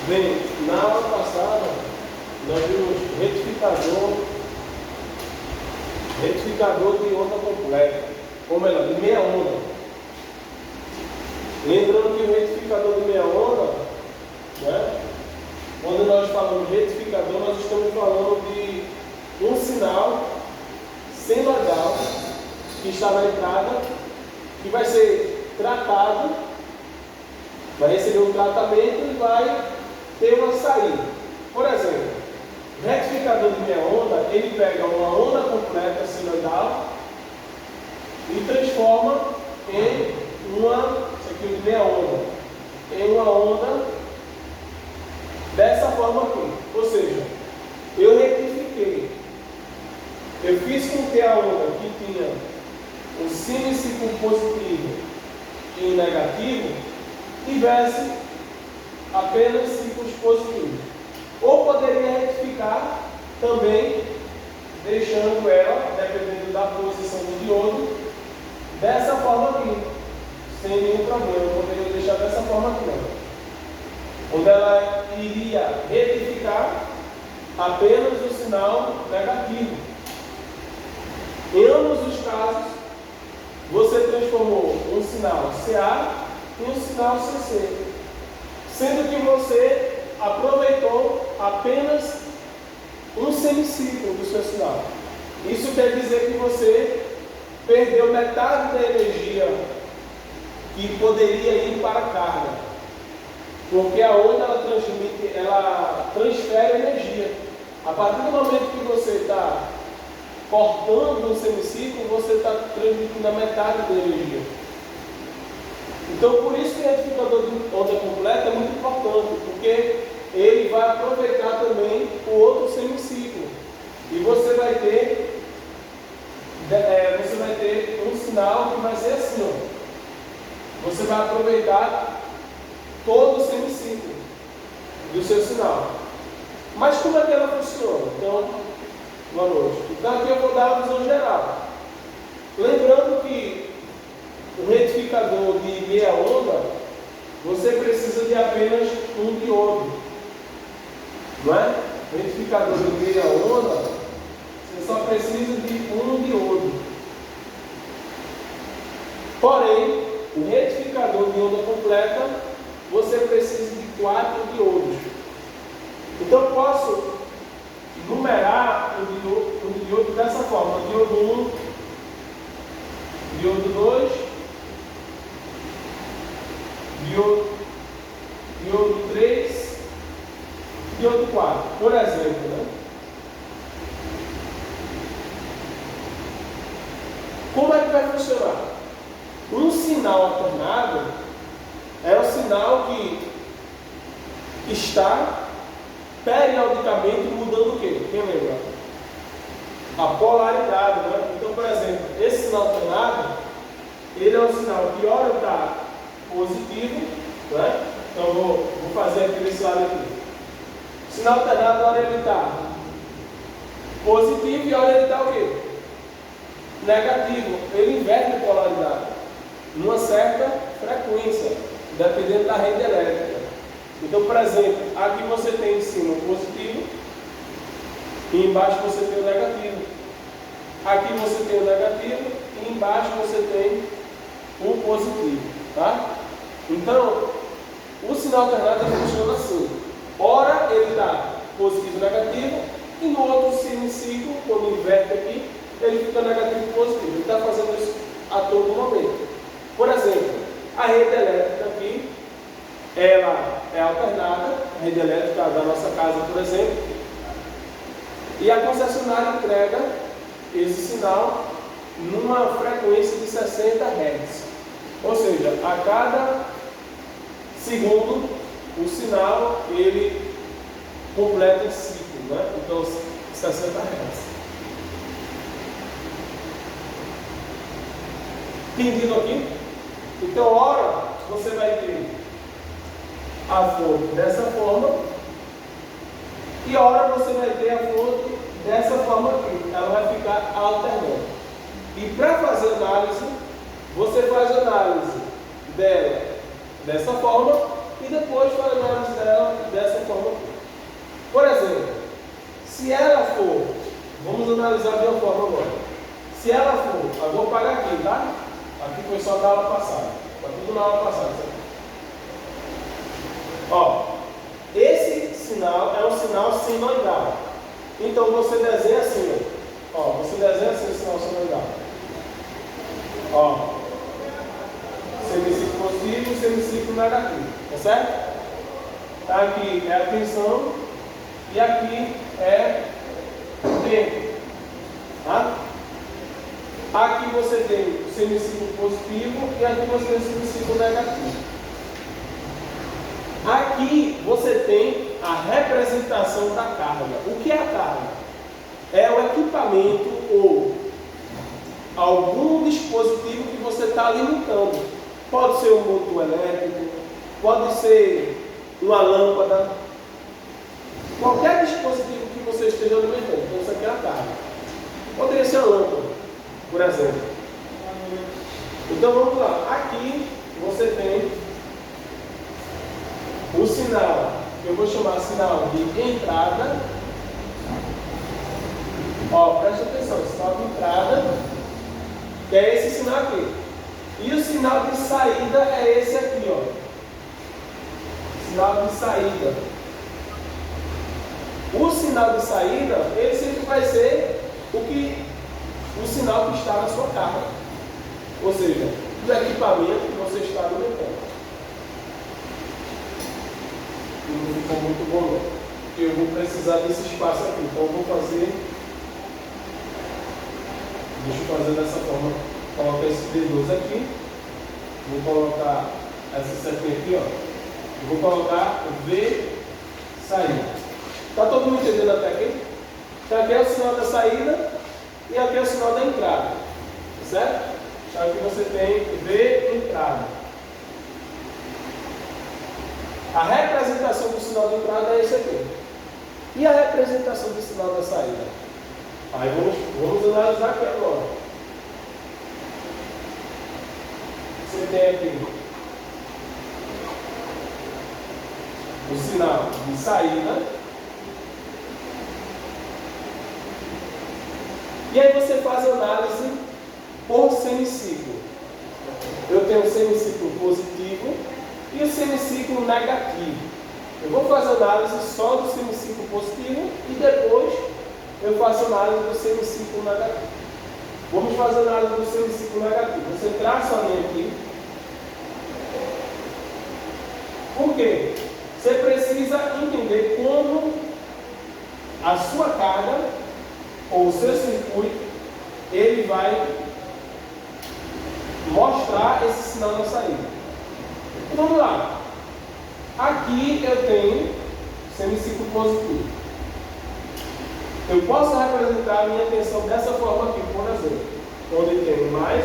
Bem, na aula passada, nós vimos retificador de onda completa, ou melhor, de meia onda. Lembrando que o retificador de meia onda, né, quando nós falamos de retificador, nós estamos falando de um sinal senoidal que está na entrada, que vai ser tratado, vai receber um tratamento e vai ter uma saída. Por exemplo, o retificador de meia onda, ele pega uma onda completa senoidal e transforma em uma, isso aqui de meia onda, em uma onda dessa forma aqui. Ou seja, eu retifiquei, eu fiz com que a onda que tinha o semiciclo positivo e negativo tivesse apenas ciclos positivos. Ou poderia retificar também, deixando ela, dependendo da posição do diodo, dessa forma aqui, sem nenhum problema. Eu poderia deixar dessa forma aqui, ó, onde ela iria retificar apenas o sinal negativo. Em ambos os casos, você transformou um sinal CA em um sinal CC, sendo que você aproveitou apenas um semiciclo do seu sinal. Isso quer dizer que você perdeu metade da energia que poderia ir para a carga, porque a onda ela transfere energia. A partir do momento que você está cortando um semiciclo, você está transmitindo a metade da energia. Então, por isso que o retificador de onda completa é muito importante, porque ele vai aproveitar também o outro semiciclo. E você vai ter um sinal que vai ser assim, ó. Você vai aproveitar todo o semiciclo do seu sinal. Mas como é que ela funciona? Então, boa noite. Então, aqui eu vou dar a visão geral. Lembrando que o retificador de meia onda, você precisa de apenas um diodo, não é? O retificador de meia onda, você só precisa de um diodo. Porém, o retificador de onda completa, você precisa de 4 diodos. Então, eu posso numerar o diodo dessa forma: diodo 1, diodo 2, diodo 3, diodo 4, por exemplo, né? Como é que vai funcionar? Um sinal alternado é um sinal que está periodicamente mudando o quê? Quem lembra? A polaridade, né? Então, por exemplo, esse sinal alternado, ele é um sinal que hora está positivo, né? Então vou fazer aqui desse lado aqui. O sinal alternado, hora ele está positivo e hora ele está o quê? Negativo. Ele inverte a polaridade numa certa frequência, dependendo da rede elétrica. Então, por exemplo, aqui você tem em cima o positivo e embaixo você tem o negativo. Aqui você tem o negativo e embaixo você tem o positivo, tá? Então, o sinal alternado funciona assim: ora ele está positivo e negativo, e no outro semiciclo, quando inverte aqui, ele fica negativo e positivo. Ele está fazendo isso a todo momento. Por exemplo, a rede elétrica aqui, ela é alternada, a rede elétrica da nossa casa, por exemplo, e a concessionária entrega esse sinal numa frequência de 60 Hz. Ou seja, a cada segundo, o sinal ele completa esse ciclo, né? Então, 60 Hz. Entendido aqui? Então, ora, você vai ter a fonte dessa forma e ora você vai ter a fonte dessa forma aqui. Ela vai ficar alternando. E para fazer análise, você faz análise dela dessa forma e depois faz a análise dela dessa forma aqui. Por exemplo, se ela for, vamos analisar de uma forma agora. Se ela for, eu vou pagar aqui, tá? Aqui foi só da aula passada. Está tudo na aula passada. Certo? Ó, esse sinal é um sinal sinoidal. Então você desenha assim, ó. Você desenha assim o sinal sinoidal. Ó, semiciclo positivo e semiciclo negativo, tá certo? Aqui é a tensão e aqui é o tempo, tá? Aqui você tem o semiciclo positivo e aqui você tem o semiciclo negativo. Aqui você tem a representação da carga. O que é a carga? É o equipamento ou algum dispositivo que você está alimentando. Pode ser um motor elétrico, pode ser uma lâmpada, qualquer dispositivo que você esteja alimentando. Então isso aqui é a carga. Poderia ser a lâmpada, por exemplo. Então vamos lá. Aqui você tem o sinal, que eu vou chamar sinal de entrada. Ó, presta atenção, sinal de entrada, que é esse sinal aqui. E o sinal de saída é esse aqui, ó. Sinal de saída. O sinal de saída, ele sempre vai ser o sinal que está na sua carga. Ou seja, do equipamento que você está alimentando. Não ficou muito bom, não. Porque eu vou precisar desse espaço aqui. Então eu vou fazer. Deixa eu fazer dessa forma. Colocar esse D12 aqui. Vou colocar essa setinha aqui, ó. Eu vou colocar V saída. Está todo mundo entendendo até aqui? Então aqui é o sinal da saída e aqui é o sinal da entrada. Certo? Então aqui você tem V entrada. A representação do sinal de entrada é esse aqui. E a representação do sinal da saída? Aí vamos analisar aqui agora. Você tem aqui o sinal de saída. E aí você faz análise por semiciclo. Eu tenho o semiciclo positivo e o semiciclo negativo. Eu vou fazer análise só do semiciclo positivo e depois eu faço análise do semiciclo negativo. Vamos fazer análise do semiciclo negativo. Você traça a linha aqui. Por quê? Você precisa entender como a sua carga ou o seu circuito ele vai mostrar esse sinal da saída. Então, vamos lá. Aqui eu tenho semiciclo positivo. Eu posso representar a minha tensão dessa forma aqui, por exemplo. Onde tem mais,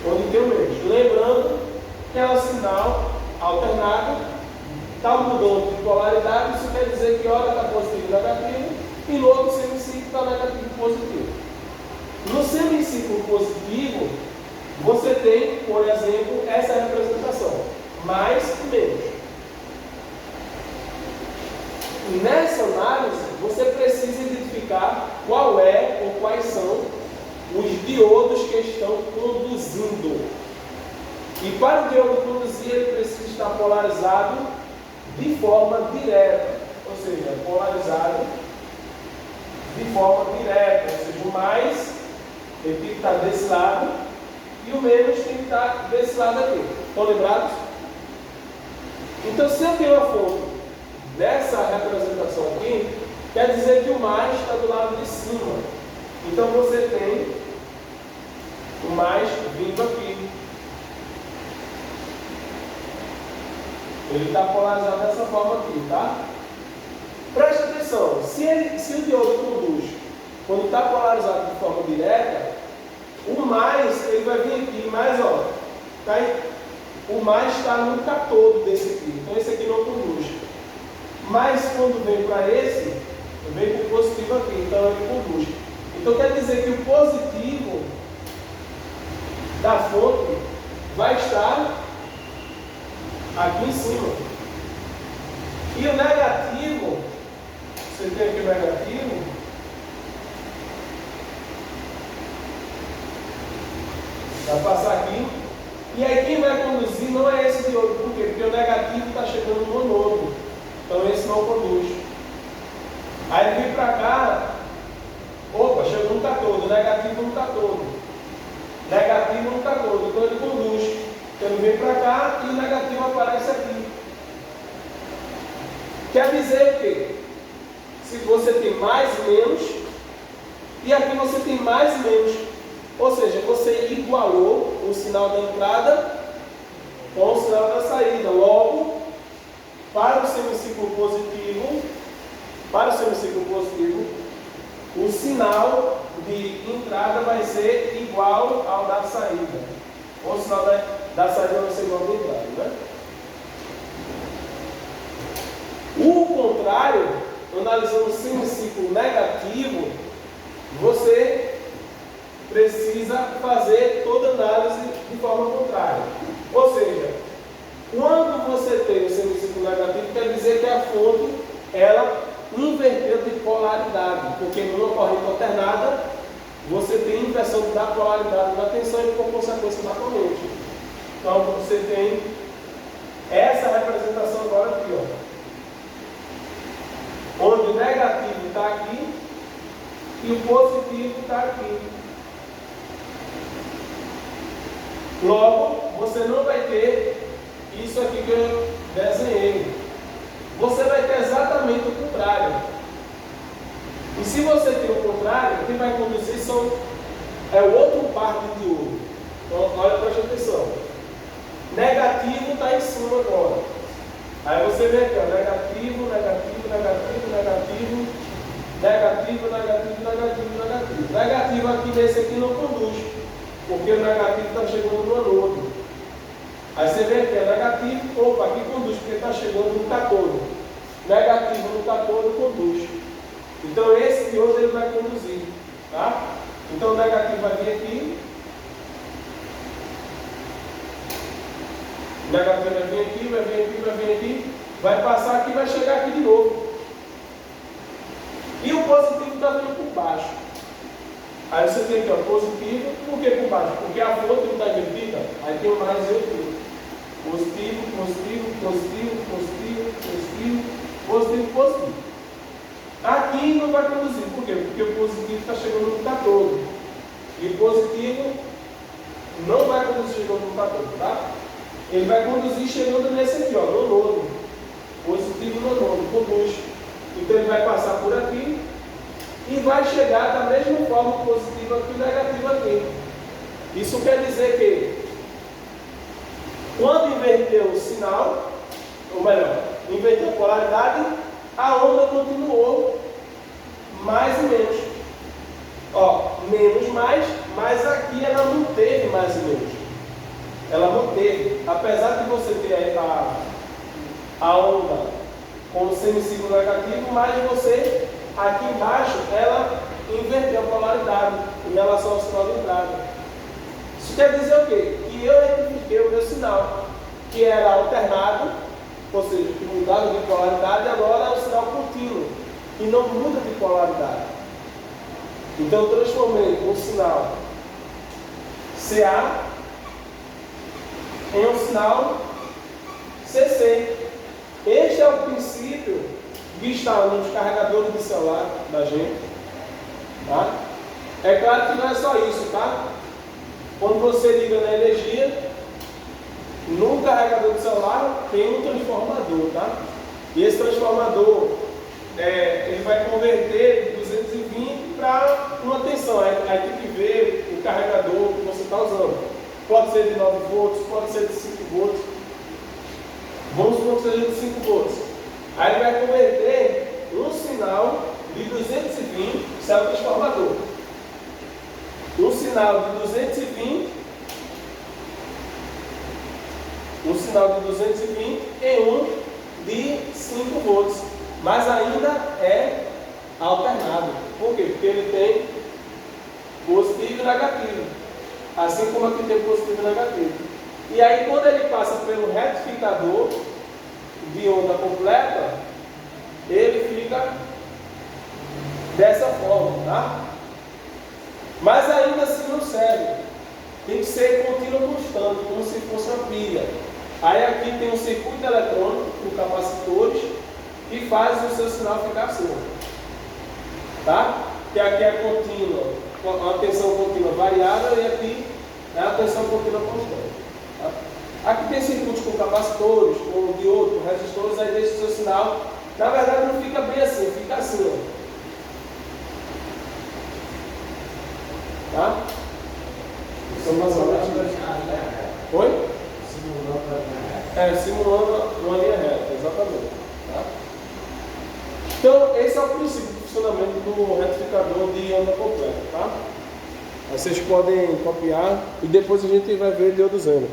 onde tem menos. Lembrando que é um sinal alternado, está mudando de polaridade, isso quer dizer que hora está positivo e negativo, e no outro semiciclo está negativo e positivo. No semiciclo positivo, você tem, por exemplo, essa representação, mais e menos. Nessa análise, você precisa identificar qual é ou quais são os diodos que estão conduzindo. E para o diodo conduzir, ele precisa estar polarizado de forma direta, ou seja, polarizado de forma direta, ou seja, o mais ele tem que estar desse lado e o menos tem que estar desse lado aqui. Estão lembrados? Então, se eu tenho uma fonte dessa representação aqui, quer dizer que o mais está do lado de cima. Então você tem o mais vindo aqui. Ele está polarizado dessa forma aqui, tá? Preste atenção, se o diodo conduz, quando está polarizado de forma direta, o mais, ele vai vir aqui, mas ó, tá aí, o mais está no catodo desse aqui, então esse aqui não conduz. Mas quando vem para esse, vem para o positivo aqui, então ele conduz. Então quer dizer que o positivo da fonte vai estar aqui em cima. E o negativo, você tem aqui o negativo, vai passar aqui. E aí quem vai conduzir não é esse de outro. Por quê? Porque o negativo está chegando no anodo. Então esse não conduz. Aí ele vem para cá. Opa, chegou no catódo. O negativo não está todo. Negativo não está todo. Então ele conduz. Então ele vem para cá e o negativo aparece aqui. Quer dizer o quê? Se você tem mais menos, e aqui você tem mais menos. Ou seja, você igualou o sinal da entrada com o sinal da saída. Logo, para o semicírculo positivo, o sinal de entrada vai ser igual ao da saída. Ou o sinal da saída vai ser igual ao da entrada, né? O contrário, analisando o semicírculo negativo, você precisa fazer toda análise de forma contrária. Ou seja, quando você tem o semicírculo negativo, quer dizer que a fonte ela inverteu de polaridade, porque numa corrente alternada você tem inversão da polaridade da tensão e por consequência da corrente. Então você tem essa representação agora aqui, ó, onde o negativo está aqui e o positivo está aqui. Logo, você não vai ter isso aqui que eu desenhei. Você vai ter exatamente o contrário. E se você tem o contrário, quem vai conduzir é o outro par de ouro. Então, olha, preste atenção. Negativo está em cima agora. Aí você vê aqui, ó, negativo, negativo, negativo, negativo, negativo, negativo, negativo, negativo. Negativo aqui nesse aqui não conduz, porque o negativo está chegando no anodo. Aí você vê aqui, é negativo, opa, aqui conduz, porque está chegando no catódo. Negativo no catódo conduz. Então esse de hoje ele vai conduzir, tá? Então o negativo vai vir aqui. O negativo vai vir aqui, vai vir aqui, vai vir aqui, vai passar aqui e vai chegar aqui de novo. E o positivo está vindo por baixo. Aí você tem aqui, ó, positivo, por que por baixo? Porque a fonte não está invertida, aí tem o mais e o outro. Positivo, positivo, positivo, positivo, positivo, positivo, positivo. Aqui não vai conduzir, por quê? Porque o positivo está chegando no catódo. E o positivo não vai conduzir chegando no catódo, tá? Ele vai conduzir chegando nesse aqui, ó, no nodo. Positivo no nodo, conduz. Então ele vai passar por aqui e vai chegar da mesma forma positivo aqui e negativo aqui. Isso quer dizer que quando inverteu o sinal, ou melhor, inverteu a polaridade, a onda continuou mais e menos. Ó, menos mais, mas aqui ela não teve mais e menos. Ela manteve, apesar de você ter a onda com o semicírculo negativo, mas você, aqui embaixo, ela inverteu a polaridade em relação ao sinal de entrada. Isso quer dizer o quê? Que eu retifiquei o meu sinal, que era alternado, ou seja, que mudava de polaridade, agora é um sinal contínuo, que não muda de polaridade. Então eu transformei um sinal CA em um sinal CC. Este é o princípio que está nos carregadores de celular da gente. Tá? É claro que não é só isso, tá? Quando você liga na energia, no carregador de celular tem um transformador, tá? E esse transformador, ele vai converter de 220 para uma tensão. Aí tem que ver o carregador que você está usando. Pode ser de 9 volts, pode ser de 5 volts. Vamos supor que seja de 5 volts. Aí ele vai converter um sinal de 220, isso é o transformador. Um sinal de 220 em um de 5 volts. Mas ainda é alternado. Por quê? Porque ele tem positivo e negativo. Assim como aqui tem positivo e negativo. E aí quando ele passa pelo retificador de onda completa, ele fica dessa forma, tá? Mas ainda assim não serve. Tem que ser contínuo constante, como se fosse uma pilha. Aí aqui tem um circuito eletrônico com capacitores que faz o seu sinal ficar assim, tá? Que aqui é contínua, a tensão contínua variável, e aqui é a tensão contínua constante. Tá? Aqui tem circuitos com capacitores, com diodo, com resistores, aí deixa o seu sinal. Na verdade não fica bem assim, fica assim, ó. Tá? Oi? Simulando uma linha reta, exatamente. Tá? Então, esse é o princípio de funcionamento do retificador de onda completa. Tá? Vocês podem copiar e depois a gente vai ver diodo usando.